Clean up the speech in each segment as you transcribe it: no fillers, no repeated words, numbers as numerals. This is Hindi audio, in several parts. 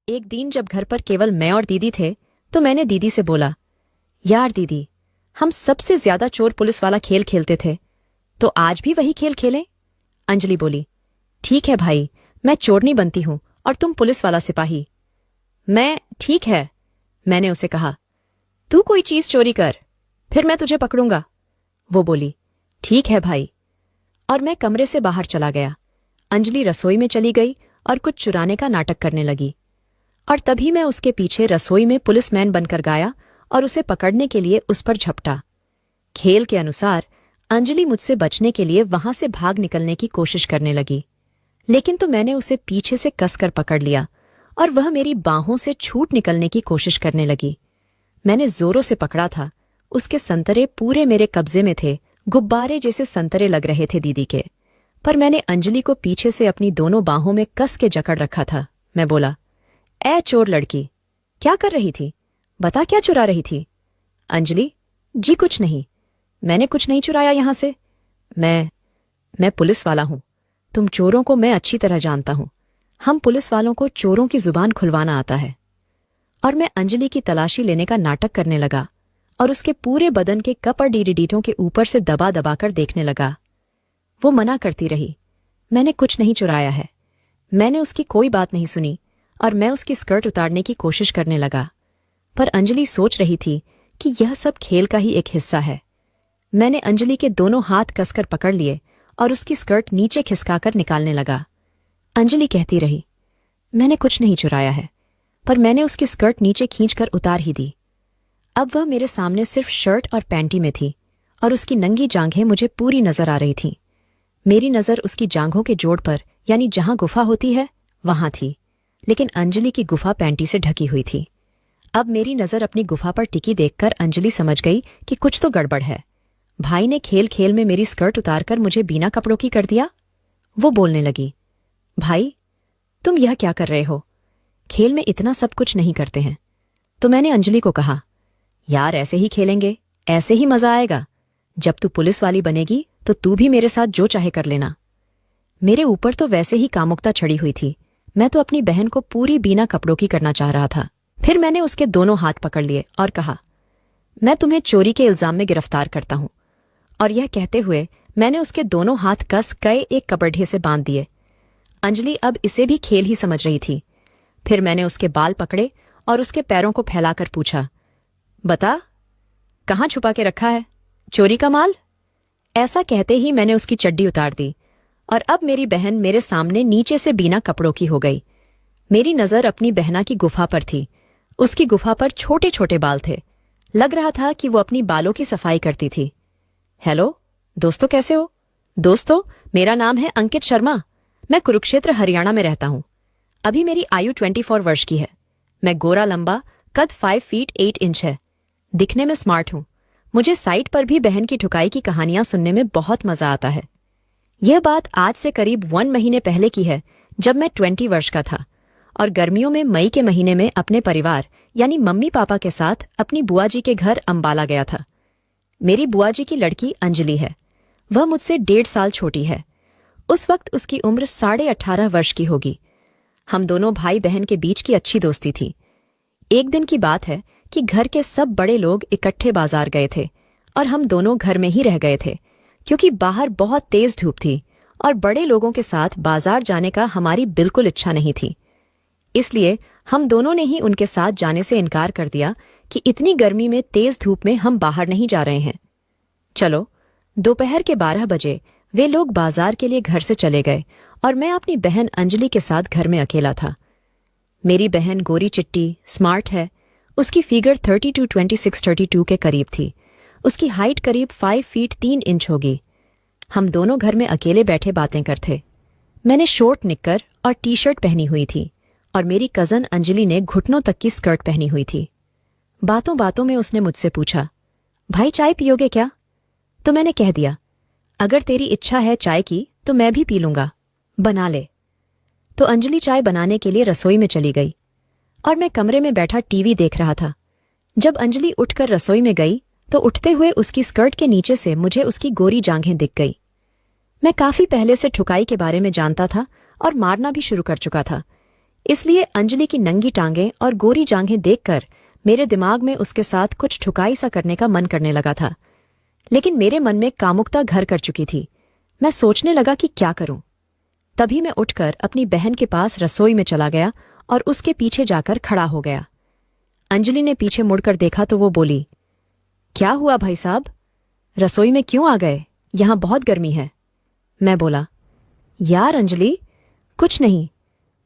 एक दिन जब घर पर केवल मैं और दीदी थे तो मैंने दीदी से बोला, यार दीदी, हम सबसे ज्यादा चोर पुलिस वाला खेल खेलते थे, तो आज भी वही खेल खेलें? अंजलि बोली, ठीक है भाई, मैं चोरनी बनती हूं और तुम पुलिस वाला सिपाही। मैं ठीक है, मैंने उसे कहा, तू कोई चीज चोरी कर, फिर मैं तुझे पकड़ूंगा। वो बोली, ठीक है भाई। और मैं कमरे से बाहर चला गया। अंजलि रसोई में चली गई और कुछ चुराने का नाटक करने लगी, और तभी मैं उसके पीछे रसोई में पुलिसमैन बनकर गाया और उसे पकड़ने के लिए उस पर झपटा। खेल के अनुसार अंजलि मुझसे बचने के लिए वहां से भाग निकलने की कोशिश करने लगी, लेकिन तो मैंने उसे पीछे से कसकर पकड़ लिया और वह मेरी बाहों से छूट निकलने की कोशिश करने लगी। मैंने जोरों से पकड़ा था, उसके संतरे पूरे मेरे कब्जे में थे, गुब्बारे जैसे संतरे लग रहे थे दीदी के। पर मैंने अंजलि को पीछे से अपनी दोनों बाहों में कस के जकड़ रखा था। मैं बोला, ए चोर लड़की, क्या कर रही थी? बता, क्या चुरा रही थी? अंजलि, जी कुछ नहीं, मैंने कुछ नहीं चुराया यहां से। मैं पुलिस वाला हूं। तुम चोरों को मैं अच्छी तरह जानता हूं। हम पुलिस वालों को चोरों की जुबान खुलवाना आता है। और मैं अंजलि की तलाशी लेने का नाटक करने लगा और उसके पूरे बदन के कपड़ीरीडीटों के ऊपर से दबा दबाकर देखने लगा। वो मना करती रही, मैंने कुछ नहीं चुराया है। मैंने उसकी कोई बात नहीं सुनी और मैं उसकी स्कर्ट उतारने की कोशिश करने लगा, पर अंजलि सोच रही थी कि यह सब खेल का ही एक हिस्सा है। मैंने अंजलि के दोनों हाथ कसकर पकड़ लिए और उसकी स्कर्ट नीचे खिसकाकर निकालने लगा। अंजलि कहती रही, मैंने कुछ नहीं चुराया है, पर मैंने उसकी स्कर्ट नीचे खींचकर उतार ही दी। अब वह मेरे सामने सिर्फ शर्ट और पैंटी में थी और उसकी नंगी जांघें मुझे पूरी नजर आ रही थीं। मेरी नजर उसकी जांघों के जोड़ पर, यानी जहां गुफा होती है, वहां थी, लेकिन अंजलि की गुफा पैंटी से ढकी हुई थी। अब मेरी नजर अपनी गुफा पर टिकी देखकर अंजलि समझ गई कि कुछ तो गड़बड़ है। भाई ने खेल खेल में मेरी स्कर्ट उतारकर मुझे बिना कपड़ों की कर दिया। वो बोलने लगी, भाई, तुम यह क्या कर रहे हो? खेल में इतना सब कुछ नहीं करते हैं। तो मैंने अंजलि को कहा, यार ऐसे ही खेलेंगे, ऐसे ही मजा आएगा। जब तू पुलिस वाली बनेगी तो तू भी मेरे साथ जो चाहे कर लेना। मेरे ऊपर तो वैसे ही कामुकता चढ़ी हुई थी, मैं तो अपनी बहन को पूरी बिना कपड़ों की करना चाह रहा था। फिर मैंने उसके दोनों हाथ पकड़ लिए और कहा, मैं तुम्हें चोरी के इल्जाम में गिरफ्तार करता हूं। और यह कहते हुए मैंने उसके दोनों हाथ कस कई एक कपड़े से बांध दिए। अंजलि अब इसे भी खेल ही समझ रही थी। फिर मैंने उसके बाल पकड़े और उसके पैरों को फैलाकर पूछा, बता, कहाँ छुपा के रखा है चोरी का माल? ऐसा कहते ही मैंने उसकी चड्डी उतार दी और अब मेरी बहन मेरे सामने नीचे से बिना कपड़ों की हो गई। मेरी नजर अपनी बहना की गुफा पर थी। उसकी गुफा पर छोटे छोटे बाल थे। लग रहा था कि वो अपनी बालों की सफाई करती थी। हेलो दोस्तों, कैसे हो? दोस्तों, मेरा नाम है अंकित शर्मा। मैं कुरुक्षेत्र हरियाणा में रहता हूं। अभी मेरी आयु 24 वर्ष की है। मैं गोरा लंबा, कद 5 फीट 8 इंच है। दिखने में स्मार्ट हूं। मुझे साइट पर भी बहन की ठुकाई की कहानियां सुनने में बहुत मजा आता है। यह बात आज से करीब 1 महीने पहले की है, जब मैं 20 वर्ष का था और गर्मियों में मई के महीने में अपने परिवार यानी मम्मी पापा के साथ अपनी बुआ जी के घर अंबाला गया था। मेरी बुआ जी की लड़की अंजलि है। वह मुझसे 1.5 साल छोटी है। उस वक्त उसकी उम्र 18.5 वर्ष की होगी। हम दोनों भाई बहन के बीच की अच्छी दोस्ती थी। एक दिन की बात है कि घर के सब बड़े लोग इकट्ठे बाजार गए थे और हम दोनों घर में ही रह गए थे, क्योंकि बाहर बहुत तेज धूप थी और बड़े लोगों के साथ बाजार जाने का हमारी बिल्कुल इच्छा नहीं थी। इसलिए हम दोनों ने ही उनके साथ जाने से इनकार कर दिया कि इतनी गर्मी में तेज धूप में हम बाहर नहीं जा रहे हैं। चलो, दोपहर के 12 बजे वे लोग बाजार के लिए घर से चले गए और मैं अपनी बहन अंजलि के साथ घर में अकेला था। मेरी बहन गोरी चिट्टी, स्मार्ट है। उसकी फिगर 32-26-32 के करीब थी। उसकी हाइट करीब 5 फीट 3 इंच होगी। हम दोनों घर में अकेले बैठे बातें करते। मैंने शॉर्ट निक्कर और टी शर्ट पहनी हुई थी और मेरी कजन अंजलि ने घुटनों तक की स्कर्ट पहनी हुई थी। बातों बातों में उसने मुझसे पूछा, भाई चाय पियोगे क्या? तो मैंने कह दिया, अगर तेरी इच्छा है चाय की तो मैं भी पी लूंगा, बना ले। तो अंजलि चाय बनाने के लिए रसोई में चली गई और मैं कमरे में बैठा टीवी देख रहा था। जब अंजलि उठकर रसोई में गई तो उठते हुए उसकी स्कर्ट के नीचे से मुझे उसकी गोरी जांघें दिख गई। मैं काफी पहले से ठुकाई के बारे में जानता था और मारना भी शुरू कर चुका था, इसलिए अंजलि की नंगी टांगें और गोरी जांघें देखकर मेरे दिमाग में उसके साथ कुछ ठुकाई सा करने का मन करने लगा था। लेकिन मेरे मन में कामुकता घर कर चुकी थी। मैं सोचने लगा कि क्या करूं। तभी मैं उठकर अपनी बहन के पास रसोई में चला गया और उसके पीछे जाकर खड़ा हो गया। अंजलि ने पीछे मुड़कर देखा तो वो बोली, क्या हुआ भाई साहब, रसोई में क्यों आ गए? यहां बहुत गर्मी है। मैं बोला, यार अंजलि, कुछ नहीं,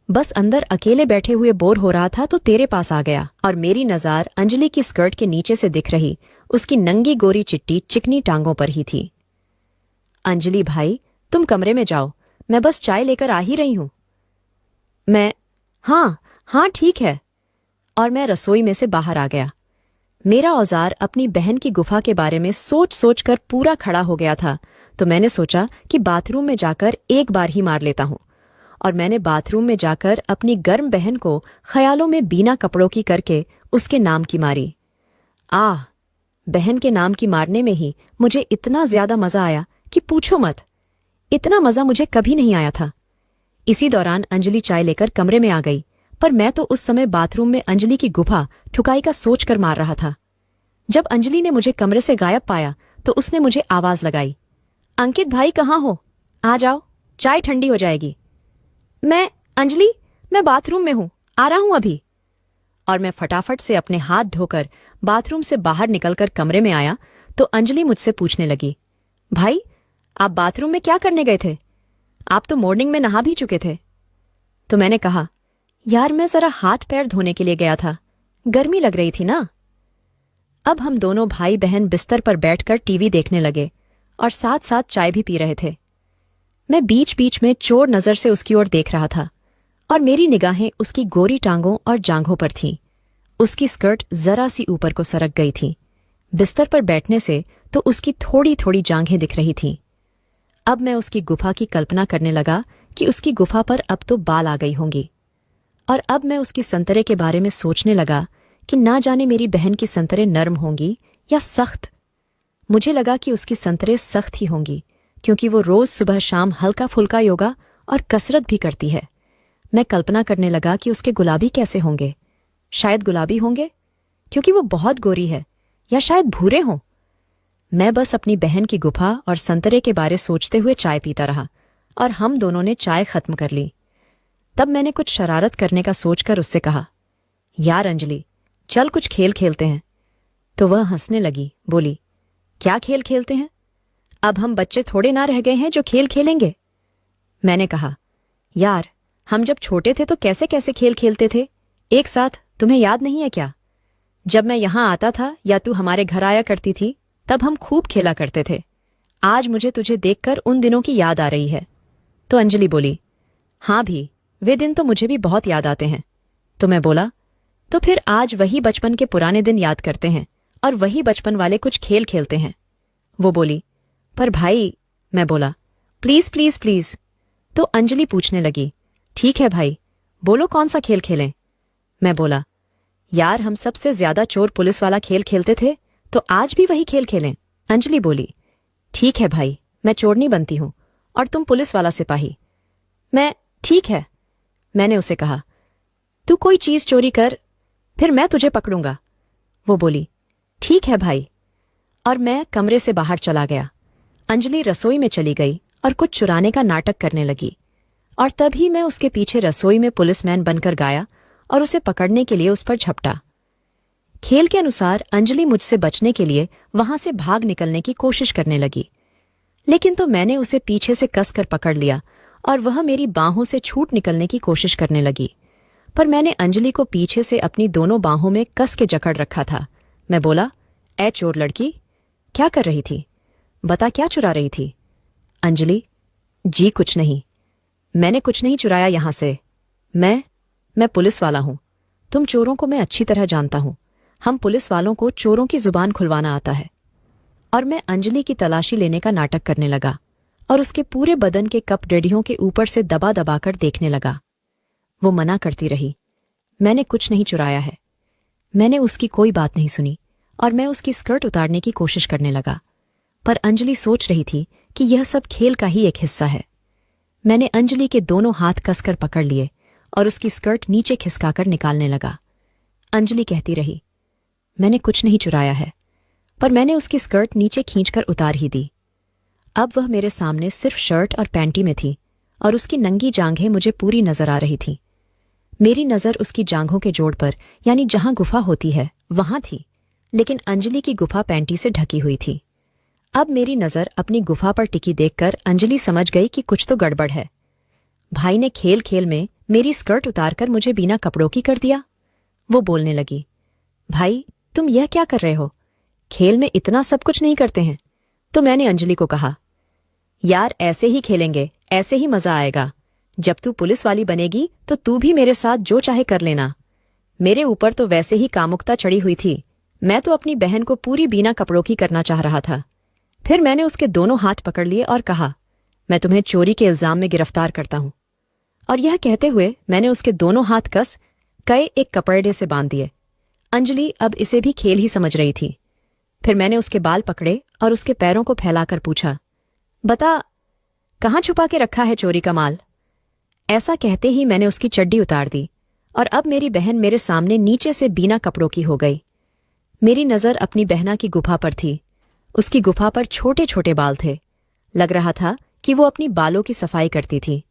बस अंदर अकेले बैठे हुए बोर हो रहा था तो तेरे पास आ गया। और मेरी नज़र अंजलि की स्कर्ट के नीचे से दिख रही उसकी नंगी गोरी चिट्टी चिकनी टांगों पर ही थी। अंजलि भाई, तुम कमरे में जाओ, मैं बस चाय लेकर आ ही रही हूं। मैं, हाँ ठीक है। और मैं रसोई में से बाहर आ गया। मेरा औजार अपनी बहन की गुफा के बारे में सोच सोच कर पूरा खड़ा हो गया था, तो मैंने सोचा कि बाथरूम में जाकर एक बार ही मार लेता हूं। और मैंने बाथरूम में जाकर अपनी गर्म बहन को ख्यालों में बिना कपड़ों की करके उसके नाम की मारी। बहन के नाम की मारने में ही मुझे इतना ज्यादा मजा आया कि पूछो मत। इतना मजा मुझे कभी नहीं आया था। इसी दौरान अंजलि चाय लेकर कमरे में आ गई, पर मैं तो उस समय बाथरूम में अंजलि की गुफा ठुकाई का सोच कर मार रहा था। जब अंजलि ने मुझे कमरे से गायब पाया तो उसने मुझे आवाज लगाई, अंकित भाई कहाँ हो? आ जाओ, चाय ठंडी हो जाएगी। अंजलि, मैं बाथरूम में हूं, आ रहा हूं अभी। और मैं फटाफट से अपने हाथ धोकर बाथरूम से बाहर निकलकर कमरे में आया तो अंजलि मुझसे पूछने लगी, भाई आप बाथरूम में क्या करने गए थे? आप तो मॉर्निंग में नहा भी चुके थे। तो मैंने कहा, यार मैं जरा हाथ पैर धोने के लिए गया था, गर्मी लग रही थी ना। अब हम दोनों भाई बहन बिस्तर पर बैठकर टीवी देखने लगे और साथ साथ चाय भी पी रहे थे। मैं बीच बीच में चोर नजर से उसकी ओर देख रहा था और मेरी निगाहें उसकी गोरी टांगों और जांघों पर थीं। उसकी स्कर्ट जरा सी ऊपर को सरक गई थी। बिस्तर पर बैठने से तो उसकी थोड़ी थोड़ी जांघें दिख रही थीं। अब मैं उसकी गुफा की कल्पना करने लगा कि उसकी गुफा पर अब तो बाल आ गई होंगी। और अब मैं उसकी संतरे के बारे में सोचने लगा कि ना जाने मेरी बहन की संतरे नरम होंगी या सख्त। मुझे लगा कि उसकी संतरे सख्त ही होंगी, क्योंकि वो रोज सुबह शाम हल्का फुल्का योगा और कसरत भी करती है। मैं कल्पना करने लगा कि उसके गुलाबी कैसे होंगे। शायद गुलाबी होंगे क्योंकि वो बहुत गोरी है, या शायद भूरे हों। मैं बस अपनी बहन की गुफा और संतरे के बारे सोचते हुए चाय पीता रहा और हम दोनों ने चाय खत्म कर ली। तब मैंने कुछ शरारत करने का सोचकर उससे कहा, यार अंजलि, चल कुछ खेल खेलते हैं। तो वह हंसने लगी, बोली, क्या खेल खेलते हैं? अब हम बच्चे थोड़े ना रह गए हैं जो खेल खेलेंगे। मैंने कहा, यार हम जब छोटे थे तो कैसे कैसे खेल खेलते थे एक साथ, तुम्हें याद नहीं है क्या? जब मैं यहां आता था या तू हमारे घर आया करती थी तब हम खूब खेला करते थे। आज मुझे तुझे देखकर उन दिनों की याद आ रही है। तो अंजलि बोली, हाँ भी, वे दिन तो मुझे भी बहुत याद आते हैं। तो मैं बोला, तो फिर आज वही बचपन के पुराने दिन याद करते हैं और वही बचपन वाले कुछ खेल खेलते हैं। वो बोली, पर भाई। मैं बोला, प्लीज प्लीज प्लीज। तो अंजलि पूछने लगी, ठीक है भाई, बोलो कौन सा खेल खेलें? मैं बोला, यार हम सबसे ज्यादा चोर पुलिस वाला खेल खेलते थे, तो आज भी वही खेल खेलें। अंजलि बोली, ठीक है भाई, मैं चोरनी बनती हूं और तुम पुलिस वाला सिपाही। मैं, ठीक है। मैंने उसे कहा, तू कोई चीज चोरी कर, फिर मैं तुझे पकड़ूंगा। वो बोली, ठीक है भाई। और मैं कमरे से बाहर चला गया। अंजलि रसोई में चली गई और कुछ चुराने का नाटक करने लगी, और तभी मैं उसके पीछे रसोई में पुलिसमैन बनकर गाया और उसे पकड़ने के लिए उस पर झपटा। खेल के अनुसार अंजलि मुझसे बचने के लिए वहां से भाग निकलने की कोशिश करने लगी, लेकिन तो मैंने उसे पीछे से कसकर पकड़ लिया और वह मेरी बाहों से छूट निकलने की कोशिश करने लगी। पर मैंने अंजलि को पीछे से अपनी दोनों बाहों में कस के जकड़ रखा था। मैं बोला, ए चोर लड़की, क्या कर रही थी? बता, क्या चुरा रही थी? अंजलि, जी कुछ नहीं, मैंने कुछ नहीं चुराया यहां से। मैं पुलिस वाला हूं। तुम चोरों को मैं अच्छी तरह जानता हूं। हम पुलिस वालों को चोरों की जुबान खुलवाना आता है। और मैं अंजलि की तलाशी लेने का नाटक करने लगा और उसके पूरे बदन के कप डेढ़ियों के ऊपर से दबा दबाकर देखने लगा। वो मना करती रही, मैंने कुछ नहीं चुराया है। मैंने उसकी कोई बात नहीं सुनी और मैं उसकी स्कर्ट उतारने की कोशिश करने लगा, पर अंजलि सोच रही थी कि यह सब खेल का ही एक हिस्सा है। मैंने अंजलि के दोनों हाथ कसकर पकड़ लिए और उसकी स्कर्ट नीचे खिसकाकर निकालने लगा। अंजलि कहती रही, मैंने कुछ नहीं चुराया है, पर मैंने उसकी स्कर्ट नीचे खींचकर उतार ही दी। अब वह मेरे सामने सिर्फ शर्ट और पैंटी में थी और उसकी नंगी जांघें मुझे पूरी नजर आ रही थी। मेरी नज़र उसकी जांघों के जोड़ पर, यानी जहां गुफा होती है, वहां थी, लेकिन अंजलि की गुफा पैंटी से ढकी हुई थी। अब मेरी नज़र अपनी गुफा पर टिकी देखकर अंजलि समझ गई कि कुछ तो गड़बड़ है। भाई ने खेल खेल में मेरी स्कर्ट उतारकर मुझे बिना कपड़ों की कर दिया। वो बोलने लगी, भाई तुम यह क्या कर रहे हो? खेल में इतना सब कुछ नहीं करते हैं। तो मैंने अंजलि को कहा, यार ऐसे ही खेलेंगे, ऐसे ही मजा आएगा। जब तू पुलिस वाली बनेगी तो तू भी मेरे साथ जो चाहे कर लेना। मेरे ऊपर तो वैसे ही कामुकता चढ़ी हुई थी, मैं तो अपनी बहन को पूरी बिना कपड़ों की करना चाह रहा था। फिर मैंने उसके दोनों हाथ पकड़ लिए और कहा, मैं तुम्हें चोरी के इल्जाम में गिरफ्तार करता हूं। और यह कहते हुए मैंने उसके दोनों हाथ कस कई एक कपड़े से बांध दिए। अंजलि अब इसे भी खेल ही समझ रही थी। फिर मैंने उसके बाल पकड़े और उसके पैरों को फैलाकर पूछा, बता, कहाँ छुपा के रखा है चोरी का माल? ऐसा कहते ही मैंने उसकी चड्डी उतार दी और अब मेरी बहन मेरे सामने नीचे से बिना कपड़ों की हो गई। मेरी नज़र अपनी बहना की गुफा पर थी। उसकी गुफा पर छोटे छोटे बाल थे। लग रहा था कि वो अपनी बालों की सफाई करती थी।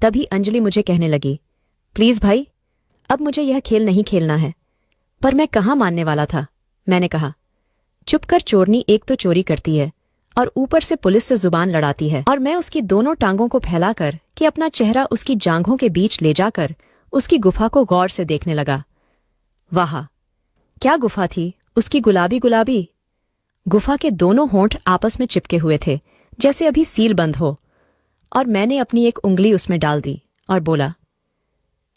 तभी अंजलि मुझे कहने लगी, प्लीज भाई, अब मुझे यह खेल नहीं खेलना है। पर मैं कहाँ मानने वाला था। मैंने कहा, चुप कर चोरनी, एक तो चोरी करती है और ऊपर से पुलिस से जुबान लड़ाती है। और मैं उसकी दोनों टांगों को फैलाकर कि अपना चेहरा उसकी जांघों के बीच ले जाकर उसकी गुफा को गौर से देखने लगा। वाह, क्या गुफा थी उसकी, गुलाबी गुलाबी। गुफा के दोनों होंठ आपस में चिपके हुए थे, जैसे अभी सील बंद हो। और मैंने अपनी एक उंगली उसमें डाल दी और बोला,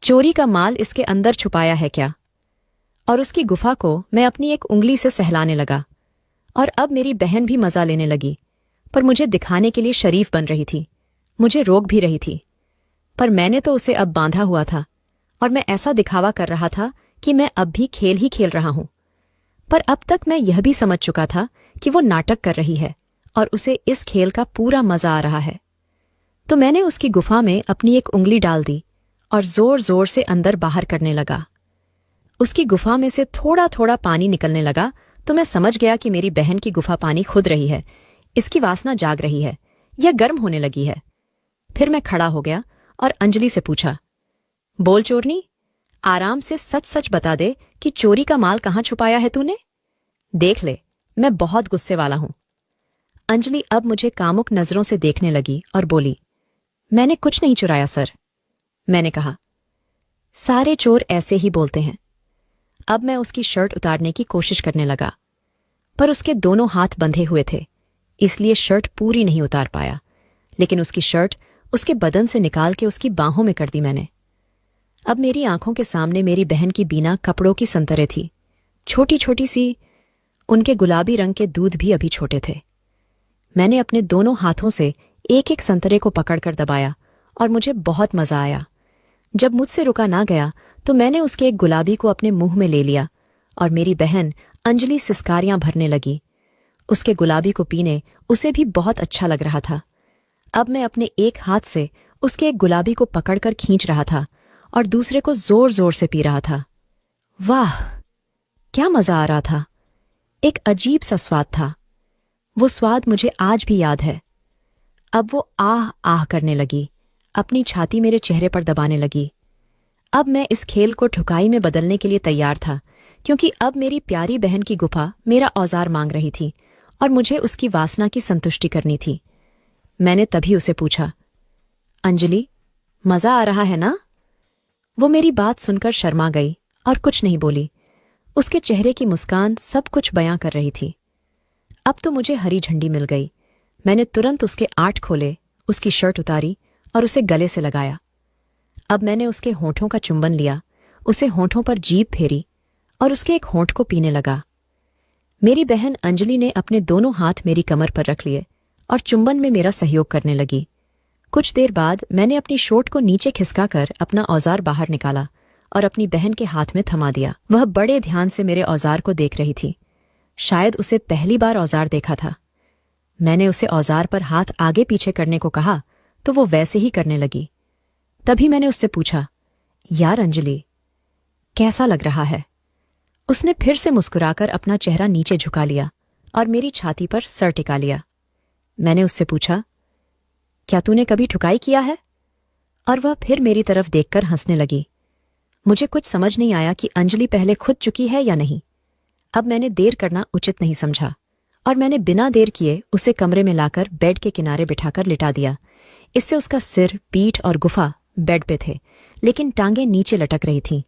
चोरी का माल इसके अंदर छुपाया है क्या? और उसकी गुफा को मैं अपनी एक उंगली से सहलाने लगा। और अब मेरी बहन भी मजा लेने लगी, पर मुझे दिखाने के लिए शरीफ बन रही थी। मुझे रोक भी रही थी, पर मैंने तो उसे अब बांधा हुआ था और मैं ऐसा दिखावा कर रहा था कि मैं अब भी खेल ही खेल रहा हूं। पर अब तक मैं यह भी समझ चुका था कि वो नाटक कर रही है और उसे इस खेल का पूरा मजा आ रहा है। तो मैंने उसकी गुफा में अपनी एक उंगली डाल दी और जोर जोर से अंदर बाहर करने लगा। उसकी गुफा में से थोड़ा थोड़ा पानी निकलने लगा तो मैं समझ गया कि मेरी बहन की गुफा पानी खुद रही है। इसकी वासना जाग रही है, यह गर्म होने लगी है। फिर मैं खड़ा हो गया और अंजलि से पूछा, बोल चोरनी, आराम से सच सच बता दे कि चोरी का माल कहाँ छुपाया है तूने? देख ले, मैं बहुत गुस्से वाला हूं। अंजलि अब मुझे कामुक नजरों से देखने लगी और बोली, मैंने कुछ नहीं चुराया सर। मैंने कहा, सारे चोर ऐसे ही बोलते हैं। अब मैं उसकी शर्ट उतारने की कोशिश करने लगा, पर उसके दोनों हाथ बंधे हुए थे, इसलिए शर्ट पूरी नहीं उतार पाया। लेकिन उसकी शर्ट उसके बदन से निकाल के उसकी बाहों में कर दी मैंने। अब मेरी आंखों के सामने मेरी बहन की बीना कपड़ों की संतरे थी, छोटी छोटी सी। उनके गुलाबी रंग के दूध भी अभी छोटे थे। मैंने अपने दोनों हाथों से एक एक संतरे को पकड़कर दबाया और मुझे बहुत मजा आया। जब मुझसे रुका ना गया तो मैंने उसके एक गुलाबी को अपने मुंह में ले लिया और मेरी बहन अंजलि सिसकारियां भरने लगी। उसके गुलाबी को पीने उसे भी बहुत अच्छा लग रहा था। अब मैं अपने एक हाथ से उसके एक गुलाबी को पकड़कर खींच रहा था और दूसरे को जोर जोर से पी रहा था। वाह, क्या मजा आ रहा था। एक अजीब सा स्वाद था। वो स्वाद मुझे आज भी याद है। अब वो आह आह करने लगी, अपनी छाती मेरे चेहरे पर दबाने लगी। अब मैं इस खेल को ठुकाई में बदलने के लिए तैयार था, क्योंकि अब मेरी प्यारी बहन की गुफा मेरा औजार मांग रही थी और मुझे उसकी वासना की संतुष्टि करनी थी। मैंने तभी उसे पूछा, अंजलि, मजा आ रहा है ना? वो मेरी बात सुनकर शर्मा गई और कुछ नहीं बोली। उसके चेहरे की मुस्कान सब कुछ बयां कर रही थी। अब तो मुझे हरी झंडी मिल गई। मैंने तुरंत उसके आठ खोले, उसकी शर्ट उतारी और उसे गले से लगाया। अब मैंने उसके होठों का चुंबन लिया, उसे होठों पर जीभ फेरी और उसके एक होंठ को पीने लगा। मेरी बहन अंजलि ने अपने दोनों हाथ मेरी कमर पर रख लिए और चुंबन में मेरा सहयोग करने लगी। कुछ देर बाद मैंने अपनी शोट को नीचे खिसकाकर अपना औजार बाहर निकाला और अपनी बहन के हाथ में थमा दिया। वह बड़े ध्यान से मेरे औजार को देख रही थी। शायद उसे पहली बार औजार देखा था। मैंने उसे औजार पर हाथ आगे पीछे करने को कहा तो वो वैसे ही करने लगी। तभी मैंने उससे पूछा, यार अंजलि, कैसा लग रहा है? उसने फिर से मुस्कुराकर अपना चेहरा नीचे झुका लिया और मेरी छाती पर सर टिका लिया। मैंने उससे पूछा, क्या तूने कभी ठुकाई किया है? और वह फिर मेरी तरफ देखकर हंसने लगी। मुझे कुछ समझ नहीं आया कि अंजलि पहले खुद चुकी है या नहीं। अब मैंने देर करना उचित नहीं समझा और मैंने बिना देर किए उसे कमरे में लाकर बेड के किनारे बिठाकर लिटा दिया। इससे उसका सिर, पीठ और गुफा बेड पे थे, लेकिन टांगें नीचे लटक रही थीं।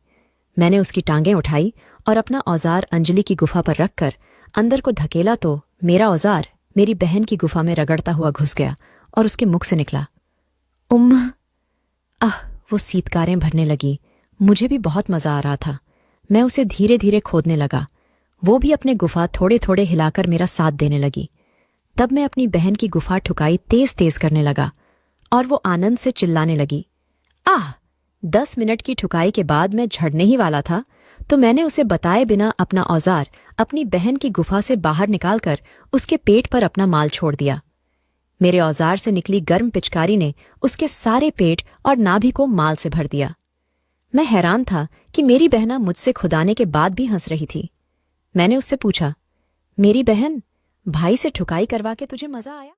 मैंने उसकी टांगें उठाई और अपना औजार अंजलि की गुफा पर रखकर अंदर को धकेला तो मेरा औजार मेरी बहन की गुफा में रगड़ता हुआ घुस गया और उसके मुख से निकला, उम्म। वो सीतकारें भरने लगी। मुझे भी बहुत मजा आ रहा था। मैं उसे धीरे धीरे खोदने लगा। वो भी अपने गुफा थोड़े थोड़े हिलाकर मेरा साथ देने लगी। तब मैं अपनी बहन की गुफा ठुकाई तेज तेज करने लगा और वो आनंद से चिल्लाने लगी। 10 मिनट की ठुकाई के बाद मैं झड़ने ही वाला था तो मैंने उसे बताए बिना अपना औजार अपनी बहन की गुफा से बाहर निकालकर उसके पेट पर अपना माल छोड़ दिया। मेरे औजार से निकली गर्म पिचकारी ने उसके सारे पेट और नाभि को माल से भर दिया। मैं हैरान था कि मेरी बहना मुझसे खुदाने के बाद भी हंस रही थी। मैंने उससे पूछा, मेरी बहन, भाई से ठुकाई करवा के तुझे मजा आया?